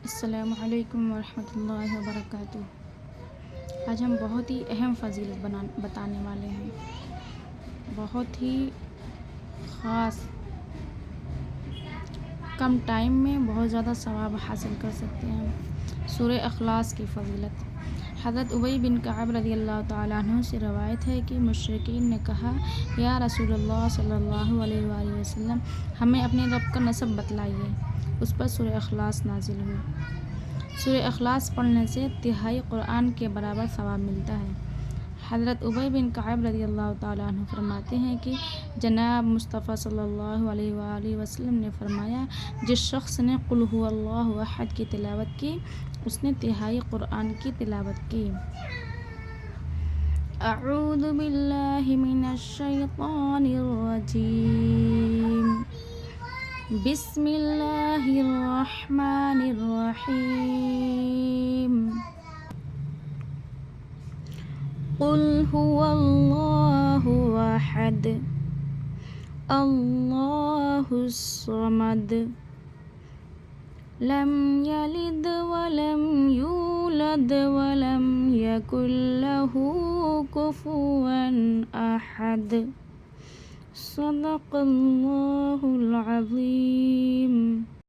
السلام علیکم ورحمۃ اللہ وبرکاتہ۔ آج ہم بہت ہی اہم فضیلت بتانے والے ہیں، بہت ہی خاص، کم ٹائم میں بہت زیادہ ثواب حاصل کر سکتے ہیں۔ سورہ اخلاص کی فضیلت۔ حضرت ابی بن کعب رضی اللہ تعالیٰ عنہ سے روایت ہے کہ مشرکین نے کہا، یا رسول اللہ صلی اللہ علیہ وآلہ وسلم، ہمیں اپنے رب کا نسب بتلائیے۔ اس پر سورہ اخلاص نازل ہوئی۔ سورہ اخلاص پڑھنے سے تہائی قرآن کے برابر ثواب ملتا ہے۔ حضرت ابی بن کعب رضی اللہ تعالیٰ عنہ فرماتے ہیں کہ جناب مصطفیٰ صلی اللہ علیہ وآلہ وسلم نے فرمایا، جس شخص نے قل ھو اللہ احد کی تلاوت کی، اس نے تہائی قرآن کی تلاوت کی۔ اعوذ باللہ من الشیطان الرجیم، بسم اللہ الرحمن الرحیم۔ قل ھو اللہ احد، اللہ الصمد، لم یلد ولم یولد ولم یکن لہ کفوا احد۔ صدق اللہ العظیم۔